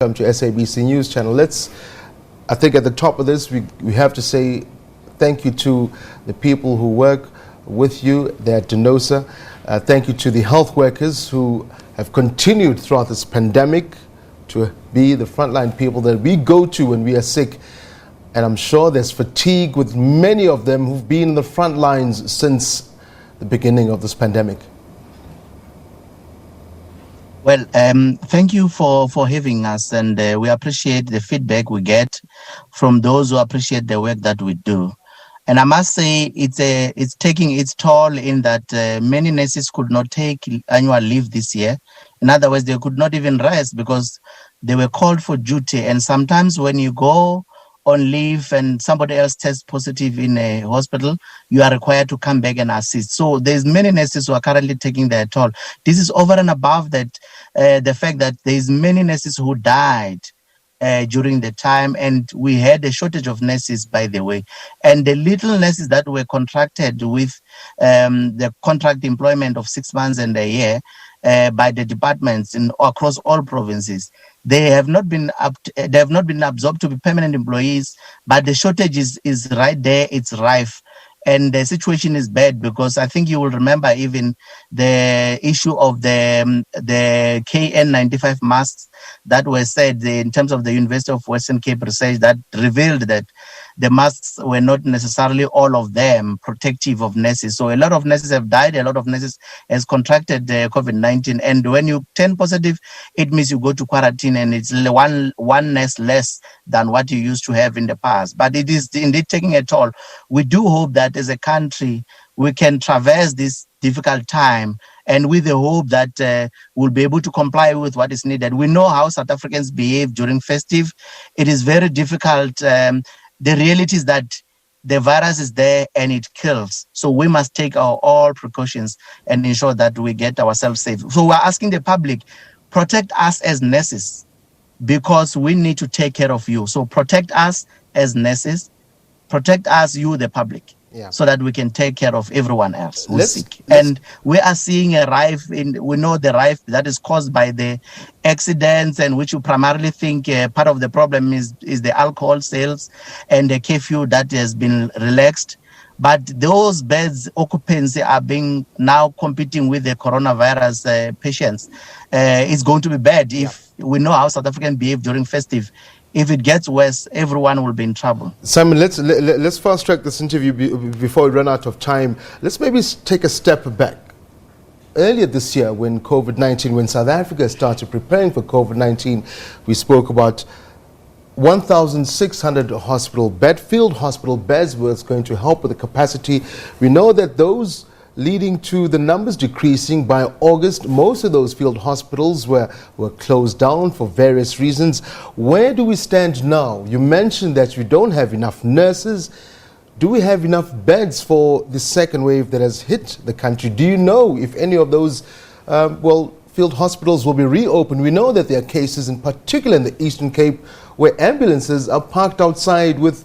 Welcome to SABC News Channel. I think at the top of this, we have to say thank you to the people who work with you there at DENOSA. Thank you to the health workers who have continued throughout this pandemic to be the frontline people that we go to when we are sick. And I'm sure there's fatigue with many of them who've been in the front lines since the beginning of this pandemic. Well, thank you for having us, and we appreciate the feedback we get from those who appreciate the work that we do. And I must say it's taking its toll in that many nurses could not take annual leave this year. In other words, they could not even rest because they were called for duty. And sometimes when you go on leave and somebody else tests positive in a hospital, you are required to come back and assist. So there's many nurses who are currently taking their toll. This is over and above that, the fact that there's many nurses who died during the time, and we had a shortage of nurses, by the way. And the little nurses that were contracted with the contract employment of 6 months and a year by the departments across all provinces, they have not been absorbed to be permanent employees, but the shortage is right there, it's rife. And the situation is bad because I think you will remember even the issue of the KN95 masks that were said in terms of the University of Western Cape research that revealed that the masks were not necessarily all of them protective of nurses. So a lot of nurses have died, a lot of nurses has contracted COVID-19. And when you turn positive, it means you go to quarantine and it's one nurse less than what you used to have in the past. But it is indeed taking a toll. We do hope that as a country, we can traverse this difficult time, and with the hope that we'll be able to comply with what is needed. We know how South Africans behave during festive. It is very difficult. The reality is that the virus is there and it kills. So we must take all precautions and ensure that we get ourselves safe. So we're asking the public, protect us as nurses because we need to take care of you. So protect us as nurses, protect us, you, the public. Yeah. So that we can take care of everyone else who's sick. And we are seeing a rife we know the rife that is caused by the accidents, and which you primarily think part of the problem is the alcohol sales and the curfew that has been relaxed. But those beds occupancy are being now competing with the coronavirus patients. It's going to be bad if we know how South Africans behave during festive. If it gets worse, everyone will be in trouble. Simon, let's fast track this interview before we run out of time. Let's maybe take a step back. Earlier this year, when South Africa started preparing for COVID-19, we spoke about 1,600 field hospital beds was going to help with the capacity. We know that those leading to the numbers decreasing by August. Most of those field hospitals were closed down for various reasons. Where do we stand now? You mentioned that we don't have enough nurses. Do we have enough beds for the second wave that has hit the country? Do you know if any of those field hospitals will be reopened? We know that there are cases, in particular in the Eastern Cape, where ambulances are parked outside with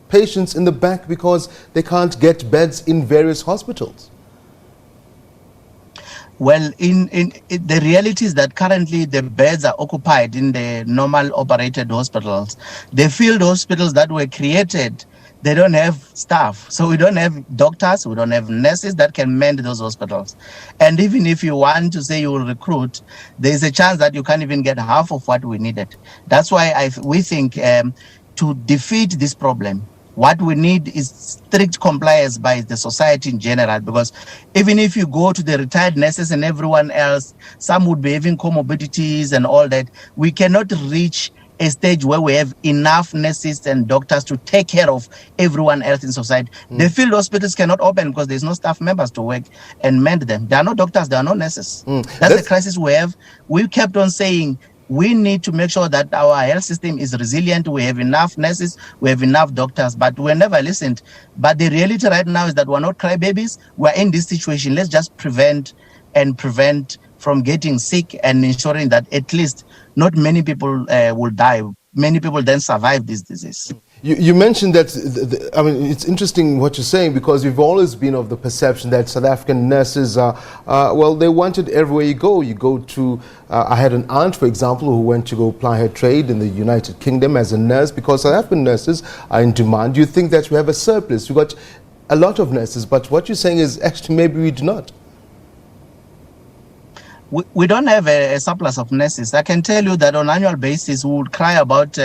patients in the back because they can't get beds in various hospitals. Well, the reality is that currently the beds are occupied in the normal operated hospitals. The field hospitals that were created, they don't have staff. So we don't have doctors, we don't have nurses that can mend those hospitals. And even if you want to say you will recruit, there's a chance that you can't even get half of what we needed. That's why we think to defeat this problem, what we need is strict compliance by the society in general, because even if you go to the retired nurses and everyone else, some would be having comorbidities and all that. We cannot reach a stage where we have enough nurses and doctors to take care of everyone else in society. The field hospitals cannot open because there's no staff members to work and mend them. There are no doctors, there are no nurses. That's the crisis we have. We kept on saying, we need to make sure that our health system is resilient. We have enough nurses, we have enough doctors, but we never listened. But the reality right now is that we're not crybabies. We're in this situation. Let's just prevent from getting sick and ensuring that at least not many people will die many people then survive this disease. You mentioned that, I mean, it's interesting what you're saying, because we've always been of the perception that South African nurses are, well, they're wanted everywhere you go. You go to, I had an aunt, for example, who went to go ply her trade in the United Kingdom as a nurse because South African nurses are in demand. You think that we have a surplus? We've got a lot of nurses, but what you're saying is actually maybe we do not. We don't have a surplus of nurses. I can tell you that on an annual basis, we would cry about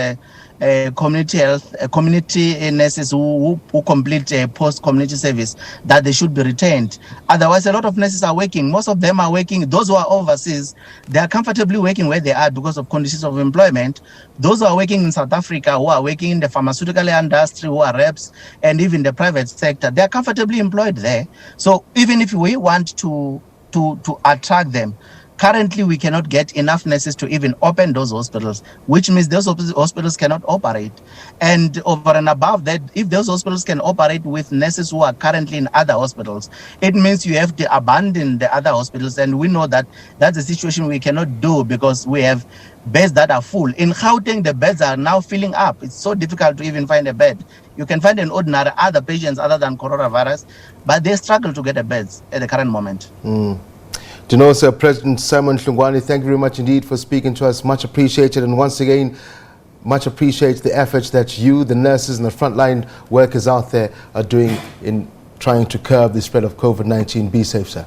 community health, community nurses who complete post-community service, that they should be retained. Otherwise, a lot of nurses are working. Most of them are working. Those who are overseas, they are comfortably working where they are because of conditions of employment. Those who are working in South Africa, who are working in the pharmaceutical industry, who are reps, and even the private sector, they are comfortably employed there. So even if we want to attract them, currently we cannot get enough nurses to even open those hospitals, which means those hospitals cannot operate. And over and above that, if those hospitals can operate with nurses who are currently in other hospitals, it means you have to abandon the other hospitals. And we know that that's a situation we cannot do because we have beds that are full. In Gauteng, the beds are now filling up. It's so difficult to even find a bed. You can find an ordinary other patients other than coronavirus, but they struggle to get a beds at the current moment. DENOSA President Simon Hlungwani, thank you very much indeed for speaking to us. Much appreciated. And once again, much appreciate the efforts that you, the nurses and the frontline workers out there are doing in trying to curb the spread of COVID-19. Be safe, sir.